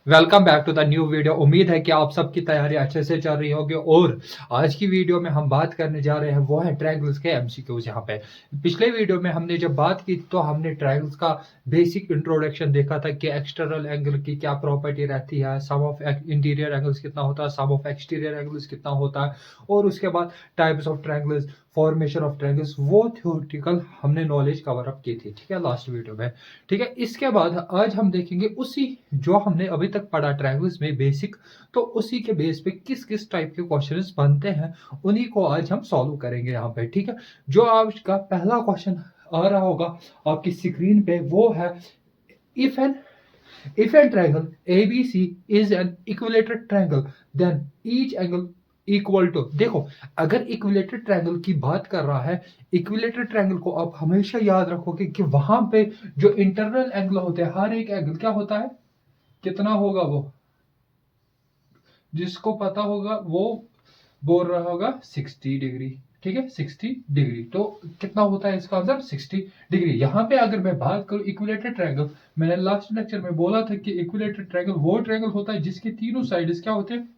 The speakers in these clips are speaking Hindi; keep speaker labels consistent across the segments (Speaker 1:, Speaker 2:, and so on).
Speaker 1: Welcome back to the new video. उम्मीद है कि आप सबकी तैयारी अच्छे से चल रही होगी। और आज की वीडियो में हम बात करने जा रहे हैं वो है ट्रायंगल्स के एमसीक्यूज। यहाँ पे पिछले वीडियो में हमने जब बात की तो हमने ट्रायंगल्स का बेसिक इंट्रोडक्शन देखा था कि एक्सटर्नल एंगल की क्या प्रॉपर्टी रहती है, सम ऑफ इंटीरियर एंगल्स कितना होता है, सम ऑफ एक्सटीरियर एंगल्स कितना होता है, और उसके बाद types of triangles, formation of triangles, वो थ्योरेटिकल हमने नॉलेज कवर अप की थी, ठीक है, लास्ट वीडियो में। ठीक है, इसके बाद आज हम देखेंगे उसी जो हमने अभी तक पढ़ा ट्रायंगल्स में बेसिक, तो उसी के बेस पे किस किस टाइप के क्वेश्चंस बनते हैं उन्हीं को आज हम सॉल्व करेंगे यहाँ पे। ठीक है, जो आज का पहला क्वेश्चन आ रहा होगा आपकी स्क्रीन पे वो है, if an if a triangle ABC is an equilateral triangle then each angle equal to, देखो अगर इक्विलेटरल ट्रायंगल की बात कर रहा है, इक्विलेटरल ट्रायंगल को आप हमेशा याद रखोगे कि वहां पे जो इंटरनल एंगल होते हैं, हर एक एंगल क्या होता है, कितना होगा, वो जिसको पता होगा वो बोल रहा होगा 60 डिग्री। ठीक है, 60 डिग्री, तो कितना होता है इसका आंसर 60 डिग्री। यहाँ पे अगर मैं बात करूं इक्विलेटरल ट्रायंगल, मैंने लास्ट लेक्चर में बोला था कि इक्विलेटरल ट्रायंगल वो ट्रायंगल होता है जिसके तीनों साइड्स क्या होते हैं,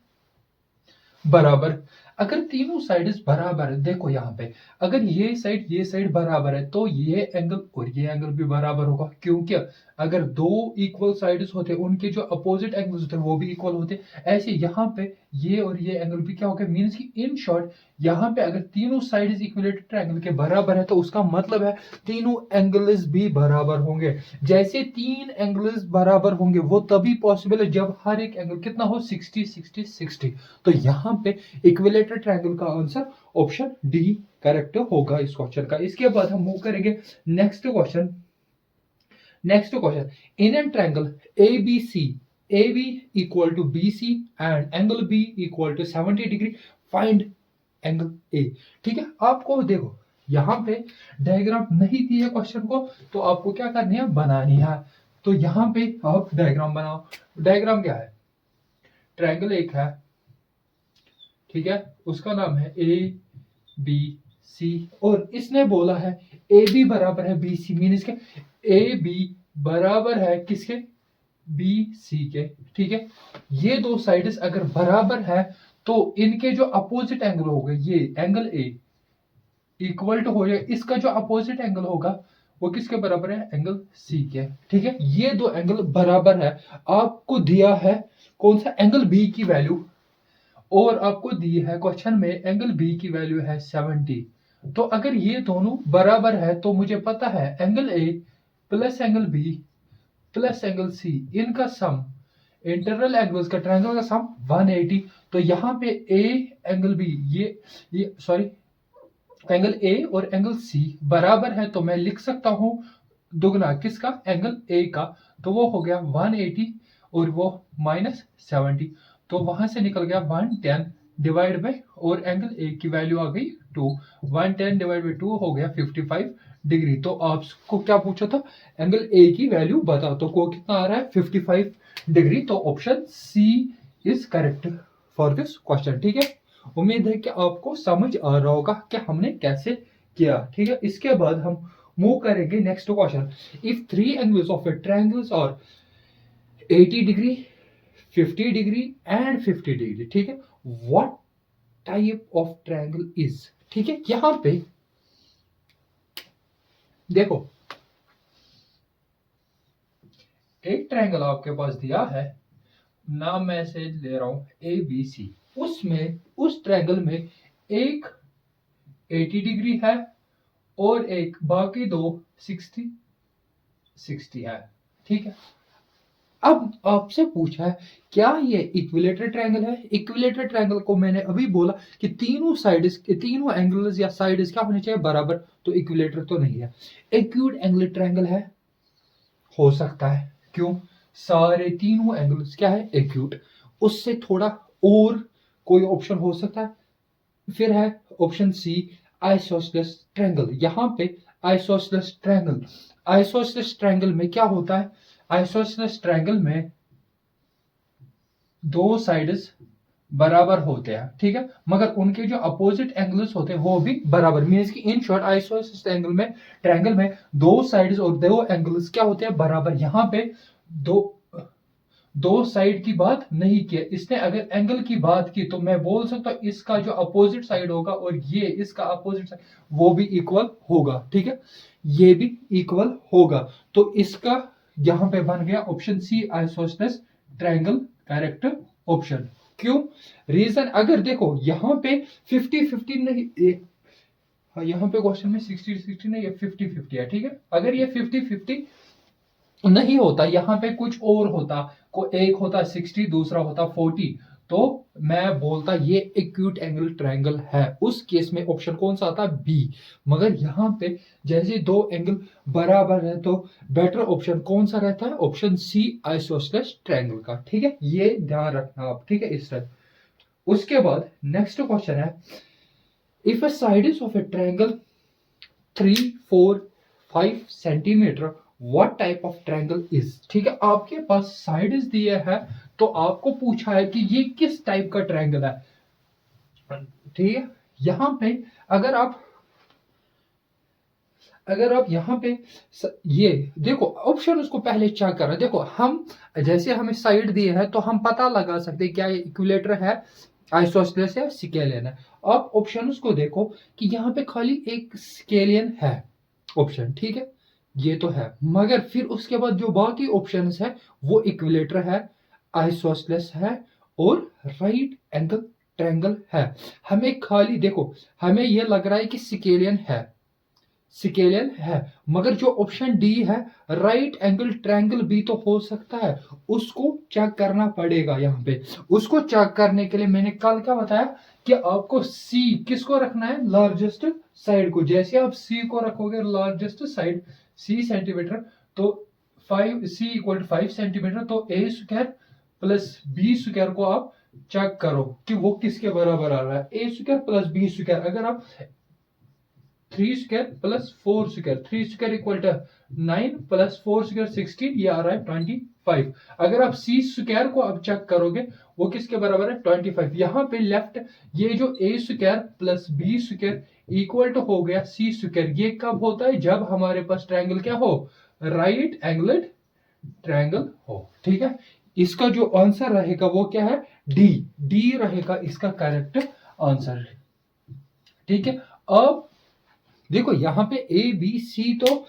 Speaker 1: बराबर। अगर तीनों साइड्स बराबर है, देखो यहाँ पे अगर ये साइड बराबर है तो ये एंगल और ये एंगल भी बराबर होगा, क्योंकि अगर दो इक्वल साइड्स होते उनके जो अपोजिट एंगल्स होते हैं वो भी इक्वल होते। ऐसे यहाँ पे ये और ये एंगल भी क्या हो गया, मीन्स की इन शॉर्ट यहाँ पे अगर तीनों साइड्स इक्विलेटरल ट्रायंगल के बराबर है तो उसका मतलब है तीनों एंगल्स भी बराबर होंगे। जैसे तीन एंगल्स बराबर होंगे वो तभी पॉसिबल है जब हर एक एंगल कितना हो, 60 60 60। तो यहाँ पे इक्विलेटरल ट्रायंगल का आंसर ऑप्शन डी करेक्ट होगा इस क्वेश्चन का। इसके बाद हम मूव करेंगे next question. In an triangle ABC, AB equal to BC and angle B equal to 70 degree, find angle A। ठीक है, आपको देखो यहाँ पे डायग्राम नहीं दी है क्वेश्चन को, तो आपको क्या करनी है, बनानी है। तो यहाँ पे आप डायग्राम बनाओ। डायग्राम क्या है, ट्रायंगल एक है, ठीक है, उसका नाम है ABC, और इसने बोला है AB बराबर है BC, मीन के AB बराबर है किसके, BC के। ठीक है, ये दो साइड्स अगर बराबर है तो इनके जो अपोजिट एंगल होगा, ये एंगल A इक्वल टू हो जाएगा, इसका जो अपोजिट एंगल होगा वो किसके बराबर है, एंगल C के। ठीक है, ये दो एंगल बराबर है। आपको दिया है कौन सा, एंगल B की वैल्यू, और आपको दी है क्वेश्चन में एंगल बी की वैल्यू है 70। तो अगर ये दोनों बराबर है तो मुझे पता है angle A plus angle B plus angle C, इनका सम, इंटरनल एंगल्स का ट्रायंगल का सम 180। तो यहाँ पे ए एंगल बी, ये सॉरी, एंगल ए और एंगल सी बराबर है, तो मैं लिख सकता हूं दुगना किसका, एंगल ए का। तो वो हो गया 180 और वो -70, तो वहां से निकल गया 110 डिवाइड बाय, और एंगल ए की वैल्यू आ गई 2, 110 डिवाइड बाय 2 हो गया 55 डिग्री। तो आपको क्या पूछा था, एंगल ए की वैल्यू बताओ, तो को कितना आ रहा है, 55 डिग्री। तो option C is correct for this question. ठीक है, उम्मीद है कि आपको समझ आ रहा होगा कि हमने कैसे किया। ठीक है, इसके बाद हम मूव करेंगे next question. If three angles of A triangles और 80 डिग्री, 50 डिग्री एंड 50 डिग्री, ठीक है, what type of triangle is. ठीक है, यहां पे देखो एक ट्रायंगल आपके पास दिया है, नाम मैं से ले रहा हूं ABC, उसमें उस ट्रायंगल में एक 80 डिग्री है और एक बाकी दो 60 60 है। ठीक है, अब आपसे पूछा है क्या ये इक्विलेटरल ट्रायंगल है। इक्विलेटरल ट्रायंगल को मैंने अभी बोला कि तीनों साइड्स, तीनों एंगल्स या साइड्स क्या होने चाहिए, बराबर। तो इक्विलेटर तो नहीं है। एक्यूट एंगल ट्रायंगल है, हो सकता है, क्यों, सारे तीनों एंगल्स क्या है, एक्यूट। उससे थोड़ा और कोई ऑप्शन हो सकता है, फिर है ऑप्शन सी, आइसोसेलेस ट्रायंगल। यहां पे आइसोसेलेस ट्रायंगल, आइसोसेलेस ट्रायंगल में क्या होता है, आइसोसेलेस ट्रायंगल में दो साइड्स बराबर होते हैं, ठीक है, मगर उनके जो अपोजिट एंगल्स होते हैं वो भी बराबर, मींस कि इन शॉर्ट आइसोसेलेस एंगल में, ट्रायंगल में दो साइड्स और दो एंगल्स क्या होते हैं, बराबर। यहां पे दो दो साइड की बात नहीं की है इसने। अगर एंगल की बात की तो मैं बोल सकता हूं इसका जो अपोजिट साइड होगा और ये इसका अपोजिट साइड वो भी इक्वल होगा, ठीक है, ये भी इक्वल होगा। तो इसका यहां पे बन गया option C isosceles triangle correct option. क्यों? रीजन अगर देखो यहां पे 50-50 नहीं, यहाँ पे क्वेश्चन में 60-60 नहीं, ये 50-50 है, ठीक है। अगर ये 50-50 नहीं होता, यहाँ पे कुछ और होता, को एक होता 60 दूसरा होता 40, तो मैं बोलता ये एक्यूट एंगल ट्रायंगल है, उस केस में ऑप्शन कौन सा आता? बी। मगर यहाँ पे जैसे दो एंगल बराबर है तो बेटर ऑप्शन कौन सा रहता है? ऑप्शन सी आइसोसेलेस ट्रायंगल का, ठीक है, ये ध्यान रखना आप, ठीक है, इस तरह। उसके बाद नेक्स्ट क्वेश्चन है, if a sides of a triangle 3, 4, 5 centimetre what type of triangle is, ठीक है, आपके पास साइड्स दिए है तो आपको पूछा है कि ये किस टाइप का ट्रायंगल है, ठीक है। यहां पे अगर आप यहां पे ये देखो ऑप्शन उसको पहले चेक करो। देखो हम जैसे हमें साइड दिए है तो हम पता लगा सकते हैं क्या ये इक्विलेटर है, आइसोसेलेस है, स्केलियन है। अब ऑप्शन उसको देखो कि यहाँ पे खाली एक स्केलियन है ऑप्शन, ठीक है, ये तो है, मगर फिर उसके बाद जो बाकी ऑप्शंस है वो इक्विलेटर है, आइसोसेलेस है और राइट एंगल ट्रायंगल है। हमें खाली देखो हमें ये लग रहा है कि स्केलियन है, मगर जो ऑप्शन डी है राइट एंगल ट्रायंगल भी तो हो सकता है, उसको चेक करना पड़ेगा। यहाँ पे उसको चेक करने के लिए मैंने कल क्या बताया कि आपको सी किसको रखना है? लार्जेस्ट साइड को। जैसे आप सी को रखोगे लार्जेस्ट साइड सी सेंटीमीटर, तो 5 सी इक्वल टू 5 सेंटीमीटर, तो ए स्क्वायर प्लस बी स्क्वायर को आप चेक करो कि वो किसके बराबर आ रहा है। A square plus B square, अगर आप 3 square plus 4 square, 3 square equal to 9 plus 4 square 16, ये आ रहा है 25। अगर आप सी स्क्वायर को अब चेक करोगे वो किसके बराबर है? 25। यहाँ पे लेफ्ट ये जो A square plus B square equal to हो गया सी स्क्वायर। ये कब होता है? जब हमारे पास ट्रायंगल क्या हो? राइट एंगल्ड ट्रायंगल हो, ठीक है। इसका जो आंसर रहेगा वो क्या है? डी। डी रहेगा इसका करेक्ट आंसर, ठीक है। अब देखो यहाँ पे ए बी सी तो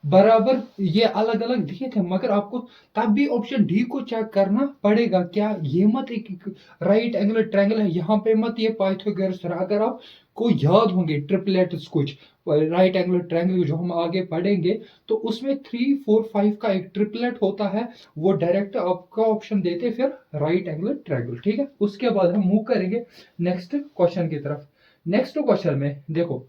Speaker 1: बराबर ये अलग अलग दिए थे, मगर आपको तब भी ऑप्शन डी को चेक करना पड़ेगा। क्या ये मत एक राइट एंगल ट्रायंगल है? यहाँ पे मत ये पाइथागोरस, अगर आप को याद होंगे ट्रिपलेट्स कुछ राइट एंगल ट्रायंगल जो हम आगे पढ़ेंगे, तो उसमें 3, 4, 5 का एक ट्रिपलेट होता है, वो डायरेक्ट आपका ऑप्शन देते फिर राइट एंगल ट्रायंगल, ठीक है। उसके बाद हम मूव करेंगे नेक्स्ट क्वेश्चन की तरफ। नेक्स्ट क्वेश्चन में देखो,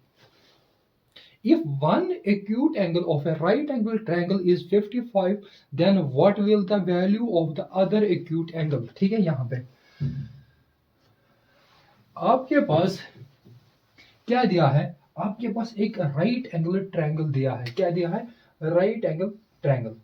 Speaker 1: if one acute angle of a right angle triangle is 55, then what will the value of the other acute angle, ठीक है। यहां पे आपके पास क्या दिया है? आपके पास एक राइट एंगल ट्रायंगल दिया है। क्या दिया है? राइट एंगल ट्रायंगल,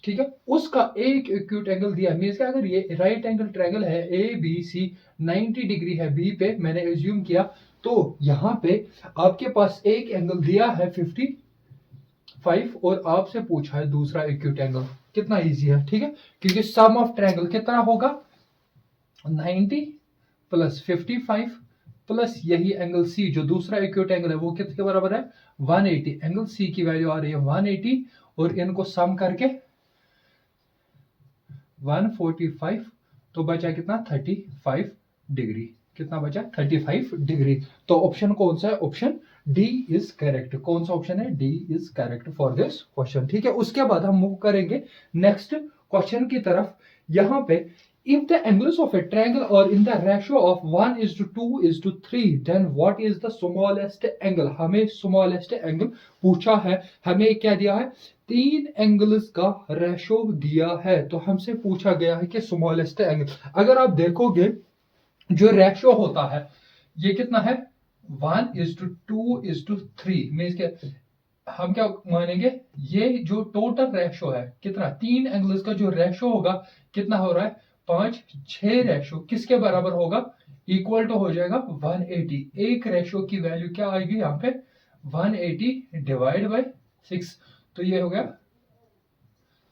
Speaker 1: ठीक है। उसका एक एक्यूट एंगल दिया है, मींस क्या, अगर ये राइट एंगल ट्रायंगल है ए बी सी 90 डिग्री है बी पे, मैंने एज्यूम किया, तो यहां पे आपके पास एक एंगल दिया है 55 और आपसे पूछा है दूसरा एक्यूट एंगल। कितना इजी है, ठीक है, क्योंकि सम ऑफ ट्रायंगल कितना होगा? 90 प्लस 55 प्लस यही एंगल सी जो दूसरा एक्यूट एंगल है वो कितने बराबर है? 180। एंगल सी की वैल्यू आ रही है 180 और इनको सम करके 145, तो बचा कितना? 35 डिग्री। कितना बचा? 35 डिग्री। तो ऑप्शन कौन सा है? Option D is correct. कौन सा ऑप्शन है? D is correct for this question, ठीक है। उसके बाद हम मूव करेंगे नेक्स्ट क्वेश्चन की तरफ। यहां पे if the angles of a triangle are in the ratio of 1:2:3, then what is the smallest angle? हमें smallest angle पूछा है। हमें क्या दिया है? 3 एंगल्स का रेशो दिया है, तो हमसे पूछा गया है कि स्मॉलेस्ट एंगल। अगर आप देखोगे जो रेशो होता है ये कितना है? 1:2:3 मीन्स क्या, हम क्या मानेंगे? ये जो टोटल रेशो है कितना? 3 एंगल्स का जो रेशो होगा कितना हो रहा है? 5, 6 रेशो किसके बराबर होगा? इक्वल टू हो जाएगा 180। एक रेशो की वैल्यू क्या आएगी यहाँ पे? 180 डिवाइड बाय 6, तो ये हो गया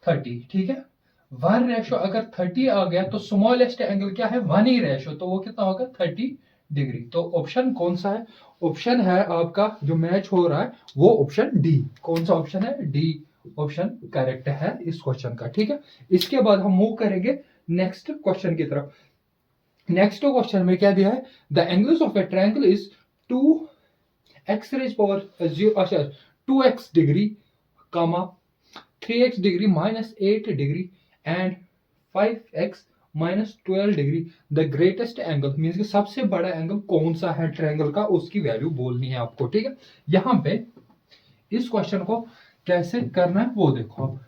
Speaker 1: 30, ठीक है। 1 अगर 30 आ गया तो स्मॉलेस्ट एंगल क्या है, 1 ही रेशो, तो वो कितना होगा 30 डिग्री। तो ऑप्शन कौन सा है, ऑप्शन है आपका जो मैच हो रहा है वो ऑप्शन डी। कौन सा ऑप्शन है, डी ऑप्शन करेक्ट है इस क्वेश्चन का, ठीक है। इसके बाद हम मूव करेंगे नेक्स्ट क्वेश्चन की तरफ। नेक्स्ट क्वेश्चन में क्या दिया है, the angles of a triangle is 2x raise power 0, अच्छा 2x degree comma 3x degree minus 8 degree and 5x minus 12 degree. The greatest angle means कि सबसे बड़ा एंगल कौन सा है ट्रायंगल का, उसकी वैल्यू बोलनी है आपको, ठीक है। यहां पे इस क्वेश्चन को कैसे करना है वो देखो। अब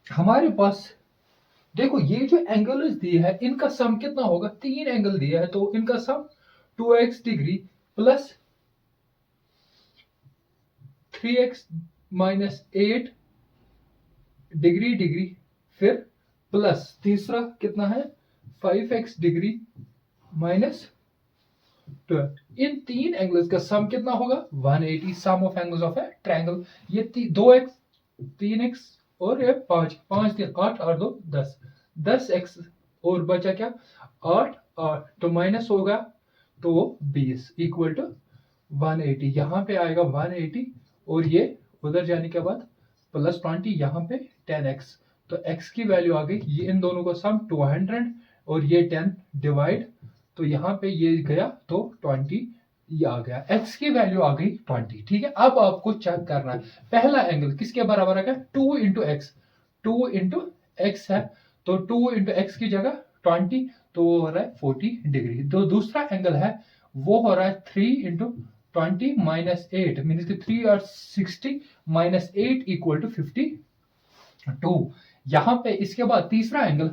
Speaker 1: हमारे पास देखो ये जो एंगल दिए है इनका सम कितना होगा, 3 एंगल दिया है तो इनका सम 2x degree plus 3x minus 8 degree degree, फिर प्लस तीसरा कितना है 5x डिग्री माइनस 12। इन 3 एंगल्स का सम कितना होगा 180, sum of angles of a triangle. ये 2x 3x और ये 5 5 3 8 और 2 10 10x और बचा क्या 8 8, तो माइनस होगा तो वो 20 इक्वल टू 180। यहाँ पे आएगा 180 और ये उधर जाने के बाद प्लस 20, यहाँ पे 10x, तो x की वैल्यू आ गई, ये इन दोनों का सम 200 और ये 10 डिवाइड, तो यहाँ पे ये गया तो 20 ये आ गया, x की वैल्यू आ गई 20, ठीक है। अब आपको चेक करना है पहला एंगल किसके बराबर है, 2 इंटू एक्स, 2 इंटू एक्स है, तो 2 इंटू एक्स की जगह 20, तो वो हो रहा है 40 डिग्री। तो दूसरा एंगल है वो हो रहा है 3 इंटू 20 माइनस 8 मीन्स कि 3 और 60 माइनस 8 इक्वल टू 52। यहाँ पे इसके बाद तीसरा angle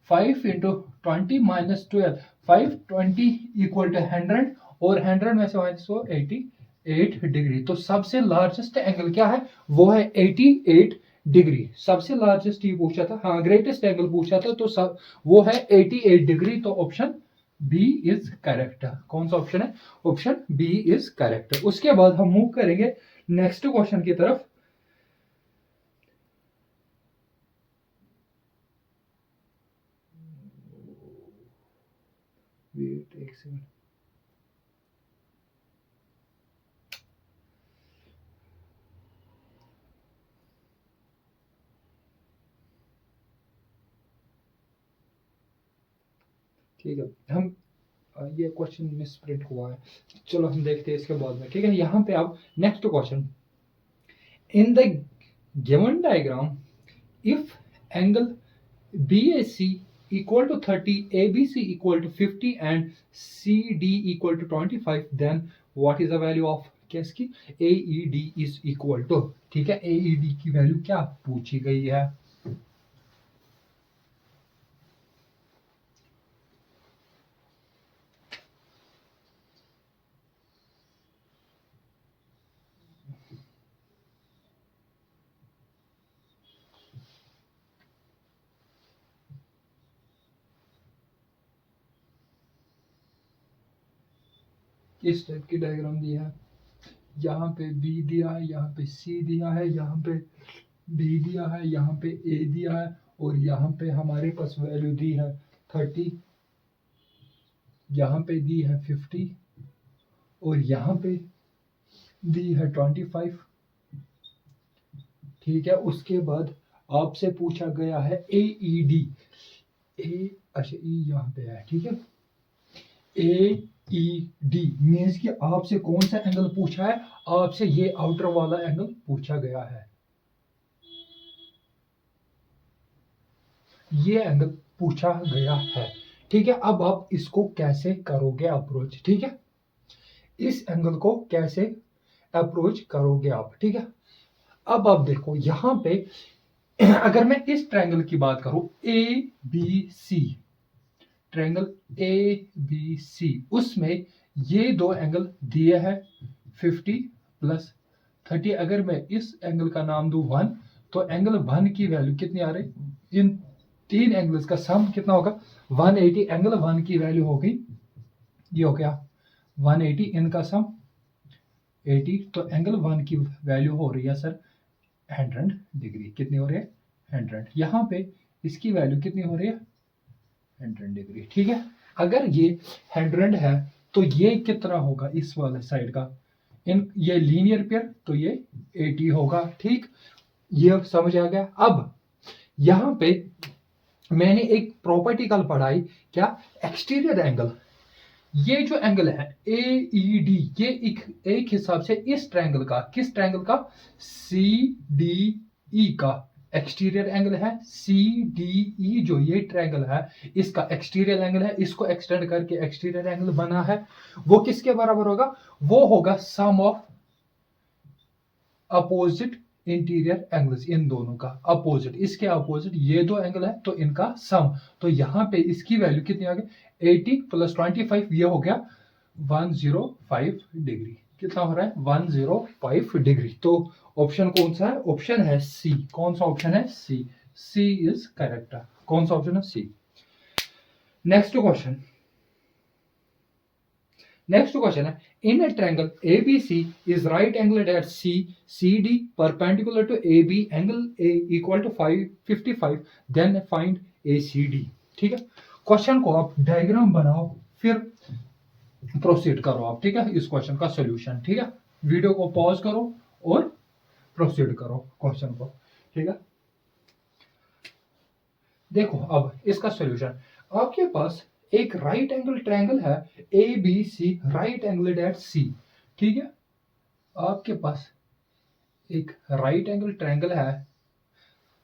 Speaker 1: 5 into 20 minus 12, 520 equal to 100 और 100 में से माइनस 88 डिग्री। तो सबसे लार्जेस्ट एंगल क्या है, वो है 88 डिग्री। सबसे लार्जेस्ट ही पूछा था, हाँ ग्रेटेस्ट एंगल पूछा था, तो सब वो है 88 डिग्री। तो ऑप्शन बी इज करेक्ट। कौन सा ऑप्शन है, ऑप्शन बी इज करेक्ट। उसके बाद हम मूव करेंगे नेक्स्ट क्वेश्चन की तरफ। वेट एक सेकंड, ठीक है। हम ये क्वेश्चन मिसप्रिंट हुआ है, चलो हम देखते हैं इसके बाद में, ठीक है। यहाँ पे आप next question, in the given diagram if angle BAC equal to 30, ABC equal to 50 and CD equal to 25, then what is the value of क्या इसकी AED is equal to, ठीक है। AED की वैल्यू क्या पूछी गई है, इस टाइप की डायग्राम दिया है, यहाँ पे B दिया है, यहाँ पे C दिया है, यहाँ पे B दिया है, यहाँ पे A दिया है और यहाँ पे हमारे पास वैल्यू दी है 30, यहाँ पे दी है 50 और यहाँ पे दी है 25, ठीक है। उसके बाद आपसे पूछा गया है AED, अच्छा E यहाँ पे है, ठीक है। AED मीन्स कि आपसे कौन सा एंगल पूछा है, आपसे ये आउटर वाला एंगल पूछा गया है, ये एंगल पूछा गया है, ठीक है। अब आप इसको कैसे करोगे अप्रोच, ठीक है, इस एंगल को कैसे अप्रोच करोगे आप, ठीक है। अब आप देखो यहां पे अगर मैं इस ट्रायंगल की बात करूं ABC, ट्रायंगल ABC, उसमें ये दो एंगल दिए हैं 50 प्लस 30। अगर मैं इस एंगल का नाम दूं 1, तो एंगल 1 की वैल्यू कितनी आ रही, इन 3 एंगल्स का सम कितना होगा 180। एंगल 1 की वैल्यू हो गई, ये हो गया 180, इनका सम 80, तो एंगल 1 की वैल्यू हो रही है सर 100 डिग्री। कितनी हो रही है? 100। यहाँ पे इसकी वैल्यू कितनी हो रही है? 100 डिग्री। ठीक है, अगर ये 100 है तो ये कितना होगा इस वाले साइड का? ये लीनियर पेयर तो ये 80 होगा। ठीक, ये अब समझ आ गया। अब यहाँ पे मैंने एक प्रॉपर्टी कल पढ़ाई, क्या? Exterior angle. ये जो एंगल है AED, ये एक हिसाब से इस ट्रायंगल का, किस ट्रायंगल का? CDE का एक्सटीरियर एंगल है। CDE जो ये ट्रायंगल है इसका एक्सटीरियर एंगल है। इसको एक्सटेंड करके एक्सटीरियर एंगल बना है। वो किसके बराबर होगा? वो होगा सम ऑफ अपोजिट इंटीरियर एंगल्स, इन दोनों का अपोजिट। इसके अपोजिट ये दो एंगल है तो इनका सम। तो यहाँ पे इसकी वैल्यू कितनी आ गई? 80 + 25, ये हो गया 105 डिग्री। कितना हो रहा है? 105 डिग्री। तो ऑप्शन कौन सा है? ऑप्शन है सी। कौन सा ऑप्शन है? सी। C is correct. कौन सा ऑप्शन है? C. Next question. Next question है, in a triangle ABC is right angled at CD perpendicular to AB, angle A equal to 55, then find ACD। ठीक है, क्वेश्चन को आप डायग्राम बनाओ फिर प्रोसीड करो आप। ठीक है, इस क्वेश्चन का सॉल्यूशन। ठीक है, वीडियो को पॉज करो और प्रोसीड करो क्वेश्चन को। ठीक है, देखो अब इसका सॉल्यूशन। आपके पास एक राइट एंगल ट्रायंगल है ABC, right angle at C। ठीक है, आपके पास एक राइट एंगल ट्रायंगल है।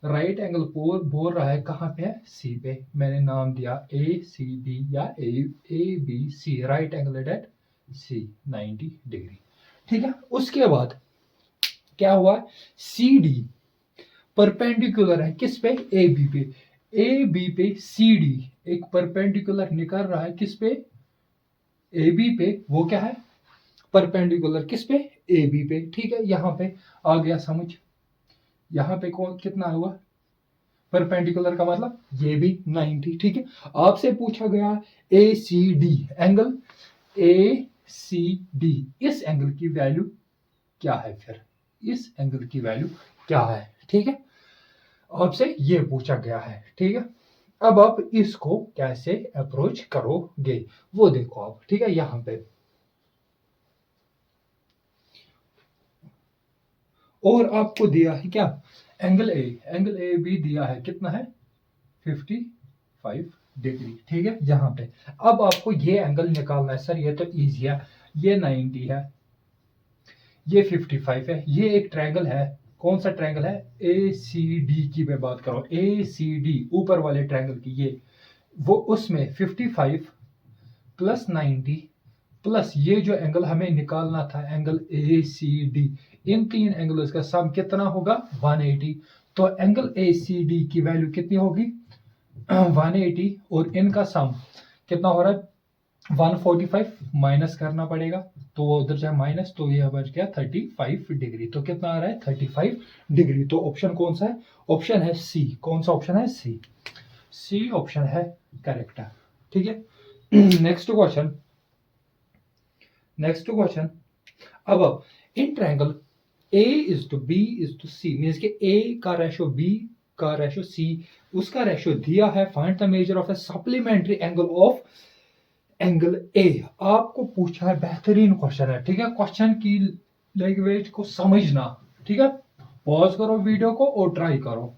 Speaker 1: राइट एंगल बोल रहा है कहाँ पे है? C पे। मैंने नाम दिया ACD या ABC, right angle at C, 90 degree. ठीक है, उसके बाद क्या हुआ? CD परपेंडिकुलर है किस पे? AB पे। AB पे CD एक परपेंडिकुलर निकल रहा है किस पे? AB पे। वो क्या है? परपेंडिकुलर किस पे? AB पे। ठीक है, यहां पे आ गया समझ। यहां पे कौन कितना हुआ? परपेंडिकुलर का मतलब ये भी 90। ठीक है, आपसे पूछा गया ACD एंगल। ACD, इस एंगल की वैल्यू क्या है? फिर इस एंगल की वैल्यू क्या है? ठीक है, आपसे ये पूछा गया है। ठीक है, अब आप इसको कैसे अप्रोच करोगे वो देखो आप। ठीक है, यहां पे और आपको दिया है क्या? एंगल ए भी दिया है। कितना है? 55 डिग्री। ठीक है, यहां पे अब आपको ये एंगल निकालना है। सर ये तो इजी है, ये 90 है, ये 55 है। ये एक ट्रायंगल है। कौन सा ट्रायंगल है? ACD की मैं बात कर रहा हूं। ACD ऊपर वाले ट्रायंगल की, ये वो उसमें 55 + 90 प्लस ये जो एंगल हमें निकालना था एंगल ACD, इन तीन एंगल्स का सम कितना होगा? 180। तो एंगल ACD की वैल्यू कितनी होगी? 180, और इनका सम कितना हो रहा है? 145 माइनस करना पड़ेगा, तो वो उधर जाए माइनस, तो ये बच गया 35 डिग्री। तो कितना आ रहा है? 35 डिग्री। तो ऑप्शन कौन सा है? ऑप्शन है सी। कौन सा ऑप्शन है? सी। सी ऑप्शन है करेक्ट। ठीक है, नेक्स्ट क्वेश्चन। Next question. अब इन ट्रायंगल A:B:C मींस कि A का रेशो B का रेशो C, उसका रेशो दिया है। Find the measure of A supplementary angle of angle A। आपको पूछा है, बेहतरीन क्वेश्चन है। ठीक है, क्वेश्चन की लैंग्वेज को समझना। ठीक है, पॉज करो वीडियो को और ट्राई करो।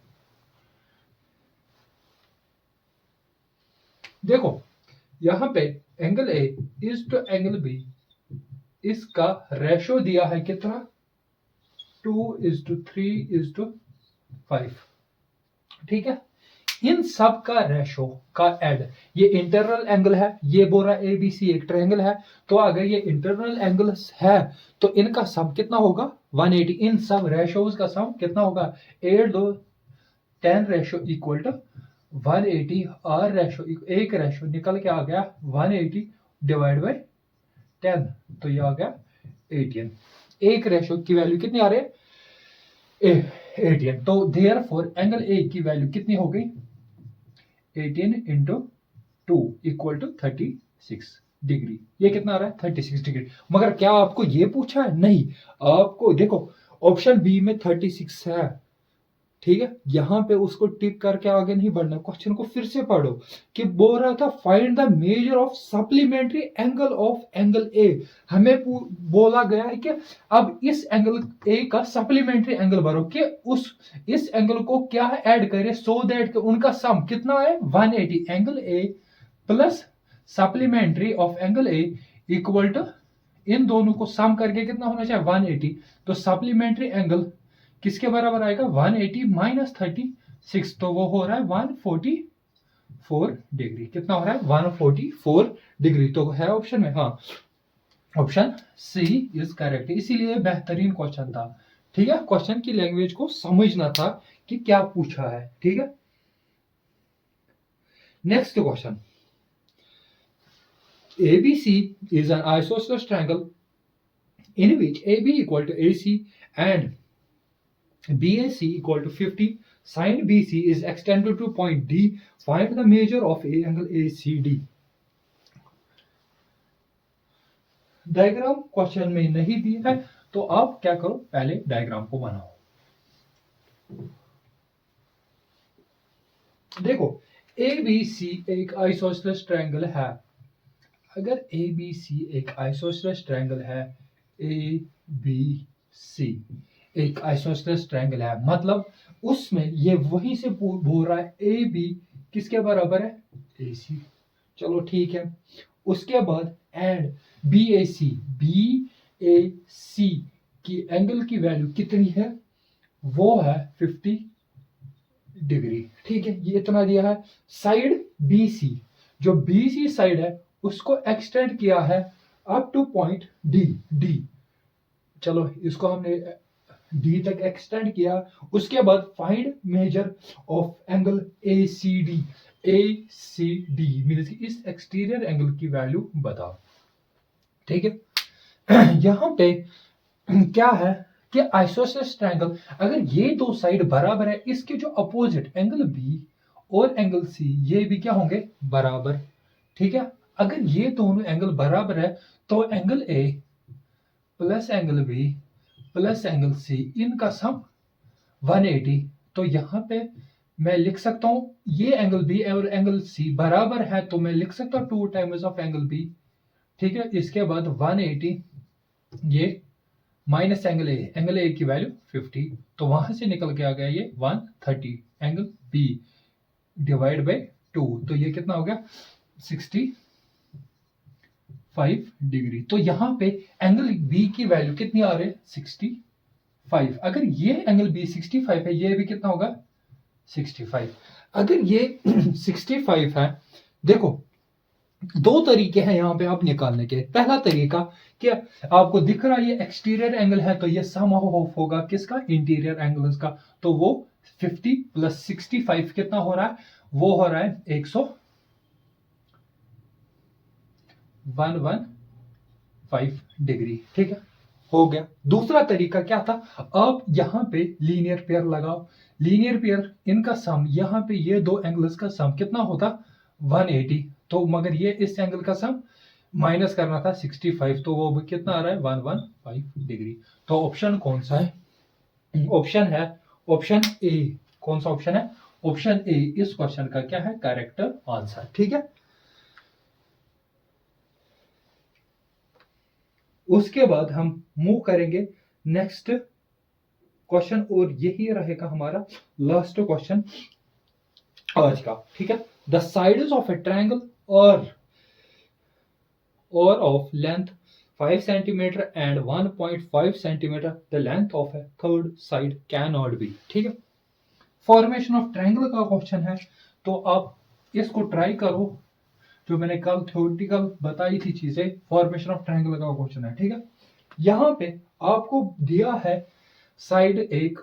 Speaker 1: देखो यहां पे angle A is to angle B, इसका रेशो दिया है कितना? 2:3:5। ठीक है, इन सब का रेशो का एड, ये इंटरनल एंगल है। ये बोल रहा है ABC एक ट्रायंगल है, तो अगर ये इंटरनल एंगल्स है तो इनका सम कितना होगा? 180। इन सब रेशोज का सम कितना होगा? 8 2 10 रेशो इक्वल टू 180। और रेशो एक रेशो निकल के आ गया 180 डिवाइड बाय 10, तो ये आ गया 18। एक रेशो की वैल्यू कितनी आ रही है? 18। तो देयरफॉर एंगल A की वैल्यू कितनी हो गई? 18 × 2 = 36 डिग्री। ये कितना आ रहा है? 36 डिग्री। मगर क्या आपको ये पूछा है? नहीं, आपको देखो ऑप्शन बी में 36 है, ठीक है। यहां पे उसको टिक करके आगे नहीं बढ़ना, क्वेश्चन को फिर से पढ़ो कि बोल रहा था find the measure of supplementary angle of angle ए। हमें बोला गया है कि अब इस एंगल ए का सप्लीमेंट्री एंगल भरो कि उस इस एंगल को क्या है ऐड करें सो दैट उनका सम कितना है 180। Angle A plus supplementary of angle A equal to इन दोनों को सम करके कितना होना चाहिए 180। तो सप्लीमेंट्री एंगल किसके बराबर आएगा 180 माइनस 36, तो वो हो रहा है 144 डिग्री। कितना हो रहा है 144 डिग्री। तो है ऑप्शन में, हाँ ऑप्शन सी इज करेक्ट। इसीलिए बेहतरीन क्वेश्चन था, ठीक है। क्वेश्चन की लैंग्वेज को समझना था कि क्या पूछा है, ठीक है। Next question, ABC is an isosceles triangle in which AB equal to AC and BAC equal to 50. Sine BC is extended to point D. Find the measure of angle ACD. Diagram question में नहीं दिया है, तो आप क्या करो पहले डायग्राम को बनाओ। देखो ABC एक आइसोसेलेस ट्रायंगल है। अगर ABC एक आइसोसेलेस ट्रायंगल है, ABC एक आइसोसेलेस ट्रायंगल है, मतलब उसमें ये वहीं से बोल रहा है AB किसके बराबर है AC। चलो ठीक है। उसके बाद एंड BAC की एंगल की वैल्यू कितनी है, वो है 50 डिग्री, ठीक है। ये इतना दिया है। साइड BC, जो BC साइड है उसको एक्सटेंड किया है अप टू पॉइंट D। चलो इसको हमने D तक एक्सटेंड किया। उसके बाद find measure of angle ACD means इस एक्सटीरियर एंगल की वैल्यू बताओ, ठीक है। यहां पे क्या है कि आइसोसेलेस ट्रायंगल, अगर ये दो साइड बराबर है, इसके जो अपोजिट एंगल B और एंगल C ये भी क्या होंगे बराबर, ठीक है। अगर ये दोनों एंगल बराबर है तो angle A plus angle B plus angle C इनका सम 180। तो यहां पे मैं लिख सकता हूं ये एंगल B और एंगल C बराबर है, तो मैं लिख सकता हूं 2 टाइम्स ऑफ एंगल B, ठीक है। इसके बाद 180 ये माइनस एंगल ए की वैल्यू 50, तो वहां से निकल के आ गया ये 130 एंगल B डिवाइड बाय 2, तो ये कितना हो गया 65 डिग्री। तो यहां पे एंगल B की वैल्यू कितनी आ रही है 65। अगर ये एंगल B 65 है, ये भी कितना होगा 65। अगर ये 65 है, देखो दो तरीके हैं यहाँ पे आप निकालने के। पहला तरीका क्या आपको दिख रहा है, ये एक्सटीरियर एंगल है तो ये सम ऑफ होगा किसका इंटीरियर एंगल्स का, तो वो 50 प्लस 65 कितना हो रहा है, वो हो रहा है 115 डिग्री, ठीक है हो गया। दूसरा तरीका क्या था, आप यहां पे लीनियर पेयर लगाओ। लीनियर पेयर इनका सम, यहां पे ये दो एंगल्स का सम कितना होता 180, तो मगर ये इस एंगल का सम माइनस करना था 65, तो वो कितना आ रहा है 115 डिग्री। तो ऑप्शन कौन सा है, ऑप्शन है ऑप्शन ए। कौन सा ऑप्शन है, ऑप्शन ए इस क्वेश्चन का क्या है करेक्ट आंसर, ठीक है। उसके बाद हम मूव करेंगे नेक्स्ट क्वेश्चन, और यही रहेगा हमारा लास्ट क्वेश्चन आज का, ठीक है। The sides of a triangle और of length 5 centimetre and 1.5 centimetre, the length of a third side can not be, ठीक है। फॉर्मेशन ऑफ ट्रायंगल का क्वेश्चन है, तो आप इसको ट्राई करो। जो मैंने कल थ्योरेटिकल बताई थी चीजें, फॉर्मेशन ऑफ ट्रायंगल का क्वेश्चन है, ठीक है। यहां पे आपको दिया है साइड एक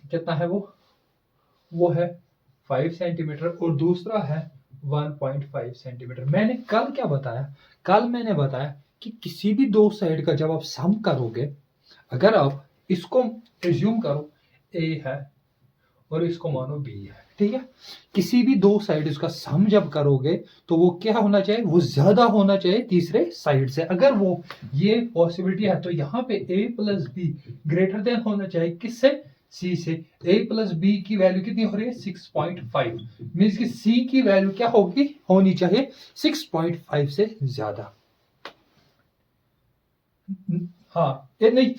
Speaker 1: कितना है, वो है 5 सेंटीमीटर और दूसरा है 1.5 सेंटीमीटर। मैंने कल क्या बताया, कल मैंने बताया कि किसी भी दो साइड का जब आप सम करोगे, अगर आप इसको एज्यूम करो A है और इसको मानो B है, ठीक है। किसी भी दो साइड का सम जब करोगे तो वो क्या होना चाहिए, वो ज्यादा होना चाहिए तीसरे साइड से। अगर वो ये पॉसिबिलिटी है तो यहाँ पे a plus be greater than होना चाहिए किससे, c से। a प्लस बी की वैल्यू कितनी हो रही है 6.5, मीन्स कि c की वैल्यू क्या होगी, होनी चाहिए 6.5 से ज्यादा। हाँ ये नहीं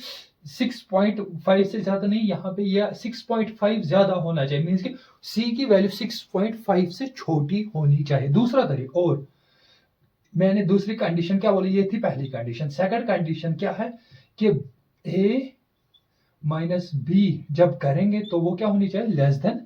Speaker 1: 6.5 से ज्यादा नहीं, यहाँ पे ये 6.5 ज्यादा होना चाहिए, मीन्स कि c की वैल्यू 6.5 से छोटी होनी चाहिए। दूसरा तरीका, और मैंने दूसरी कंडीशन क्या बोली, ये थी पहली कंडीशन। सेकंड कंडीशन क्या है कि a माइनस बी जब करेंगे तो वो क्या होनी चाहिए, लेस देन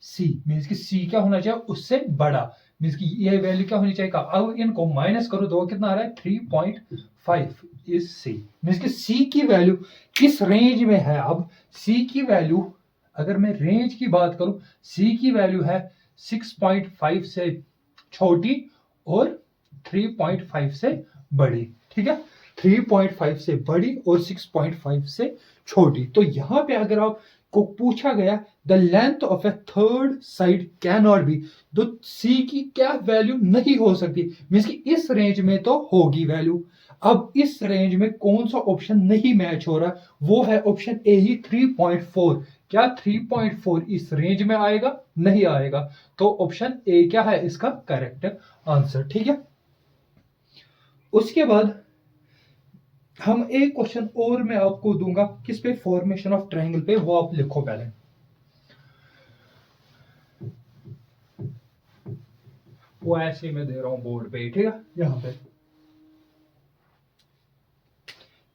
Speaker 1: c, मीन्स कि c क्या होना चाहिए उससे बड़ा, मीन्स कि ये वैल्यू क्या होनी चाहिए। अब इनको माइनस करो तो वो कितना आ रहा है 3.5 इज c, मीन्स कि c की वैल्यू किस रेंज में है। अब c की वैल्यू अगर मैं रेंज की बात करूं, c की वैल्यू है 6.5 से छोटी और 3.5 से बड़ी, ठीक है। 3.5 से बड़ी और 6.5 से छोटी। तो यहां पे अगर आपको पूछा गया the length of a third side can not B, तो सी की क्या वैल्यू नहीं हो सकती, मीन्स कि इस रेंज में तो होगी वैल्यू। अब इस रेंज में कौन सा ऑप्शन नहीं मैच हो रहा, वो है ऑप्शन ए ही 3.4। क्या 3.4 इस रेंज में आएगा, नहीं आएगा, तो ऑप्शन ए क्या है इसका करेक्ट आंसर, ठीक है। उसके बाद हम एक क्वेश्चन और मैं आपको दूंगा किस पे, फॉर्मेशन ऑफ ट्रायंगल पे, वो आप लिखो पहले। वो ऐसे मैं दे रहा हूं बोर्ड पे, ठीक है। यहां पे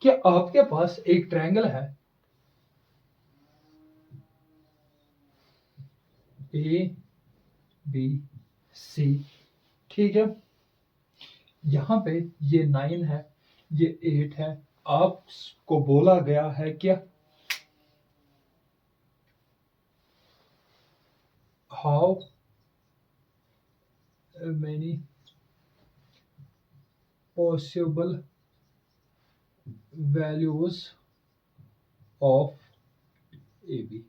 Speaker 1: कि आपके पास एक ट्रायंगल है ए बी सी, ठीक है। यहां पे ये 9 है, ये 8 है। आपको बोला गया है क्या, how many possible values of AB।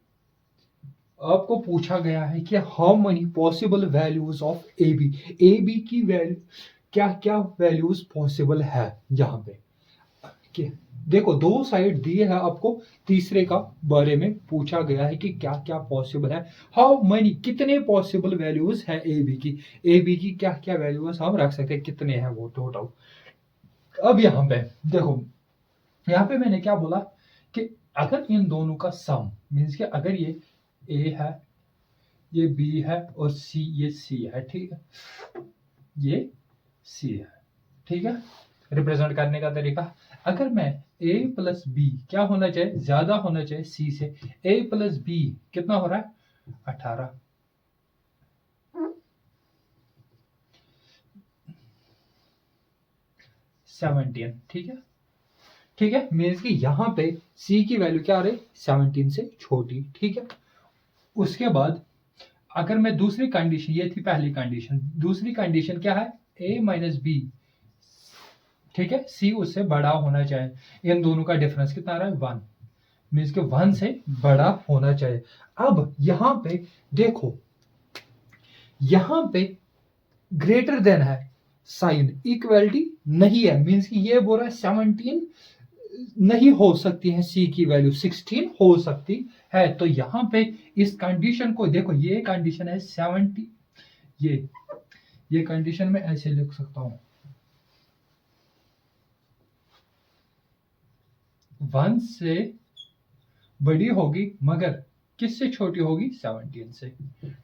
Speaker 1: आपको पूछा गया है कि how many possible values of AB, AB की वैल्यू क्या क्या वैल्यूज पॉसिबल है यहाँ पे। देखो दो साइड दिए है आपको, तीसरे का बारे में पूछा गया है कि क्या क्या पॉसिबल है। हाउ मनी कितने पॉसिबल वैल्यूज है ए बी की, ए बी की क्या क्या वैल्यूज हम रख सकते हैं, कितने हैं वो टोटल। अब यहाँ पे देखो, यहाँ पे मैंने क्या बोला कि अगर इन दोनों का सम, मीन्स कि अगर ये ए है, ये बी है और सी, ये सी है, ठीक है, ये सी है, ठीक है। रिप्रेजेंट करने का तरीका, अगर मैं a प्लस बी क्या होना चाहिए, ज्यादा होना चाहिए c से। a प्लस बी कितना हो रहा है 18, 17, ठीक है, ठीक है। मीन्स कि यहाँ पे c की वैल्यू क्या आ रही है 17 से छोटी, ठीक है। उसके बाद अगर मैं दूसरी कंडीशन, ये थी पहली कंडीशन, दूसरी कंडीशन क्या है a माइनस बी, ठीक है, c उससे बड़ा होना चाहिए। इन दोनों का डिफरेंस कितना आ रहा है 1, मीन्स के 1 से बड़ा होना चाहिए। अब यहां पे देखो, यहां पे ग्रेटर देन है, साइन इक्वलिटी नहीं है, मीन्स कि ये बोल रहा है 17 नहीं हो सकती है, सी की वैल्यू 16 हो सकती है। तो यहां पे इस कंडीशन को देखो, ये कंडीशन है 70, ये कंडीशन में ऐसे लिख सकता हूं 1 से बड़ी होगी मगर किससे छोटी होगी 17 से,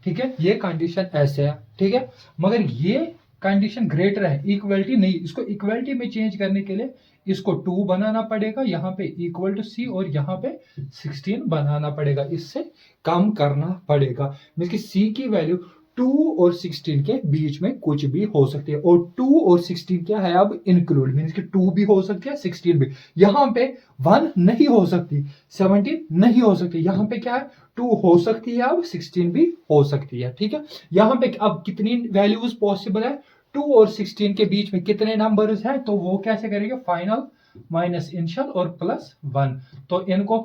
Speaker 1: ठीक है। ये कंडीशन ऐसे है, ठीक है। मगर ये कंडीशन ग्रेटर है, इक्वलिटी नहीं। इसको इक्वलिटी में चेंज करने के लिए इसको 2 बनाना पड़ेगा, यहाँ पे इक्वल टू सी, और यहाँ पे 16 बनाना पड़ेगा, इससे कम करना पड़ेगा। मीन्स कि सी की वैल्यू 2 और 16 के बीच में कुछ भी हो सकती है, और 2 और 16 क्या है अब इंक्लूड, मीन्स कि 2 भी हो सकती है 16 भी। यहाँ पे 1 नहीं हो सकती, 17 नहीं हो सकती, यहाँ पे क्या है 2 हो सकती है, अब 16 भी हो सकती है, ठीक है। यहाँ पे अब कितनी वैल्यूज पॉसिबल है, 2 और 16 के बीच में कितने नंबर्स हैं, तो वो कैसे करेंगे, फाइनल माइनस इनिशियल और प्लस 1, तो इनको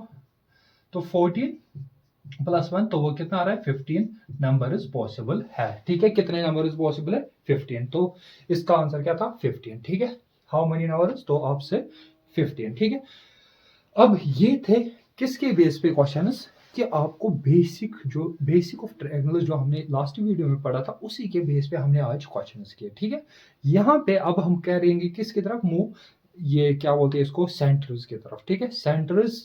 Speaker 1: तो 14 +1 तो वो कितना आ रहा है 15 नंबर इज पॉसिबल है। ठीक है, कितने नंबर इज पॉसिबल है 15, तो इसका आंसर क्या था 15। ठीक है, हाउ मेनी नंबर्स, तो आपसे 15। ठीक है, अब ये थे किसके बेस पे क्वेश्चंस कि आपको बेसिक ऑफ ट्रायंगल जो हमने लास्ट वीडियो में पढ़ा था उसी के बेस पे हमने आज क्वेश्चंस किए। ठीक है, यहाँ पे अब हम कह रहेंगे किसकी तरफ मूव, ये क्या बोलते हैं इसको, सेंटर्स की तरफ। ठीक है, सेंटर्स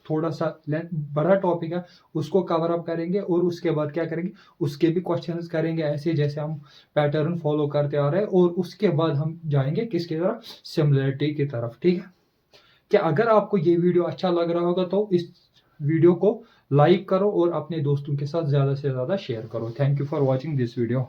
Speaker 1: थोड़ा सा बड़ा टॉपिक है, उसको कवर अप करेंगे और उसके बाद क्या करेंगे, उसके भी क्वेश्चंस करेंगे ऐसे जैसे हम पैटर्न फॉलो करते आ रहे हैं, और उसके बाद हम जाएंगे किसकी तरफ, सिमिलरिटी की तरफ। ठीक है, कि अगर आपको ये वीडियो अच्छा लग रहा होगा तो इस वीडियो को लाइक करो और अपने दोस्तों के साथ ज़्यादा से ज़्यादा शेयर करो। Thank you for watching this video.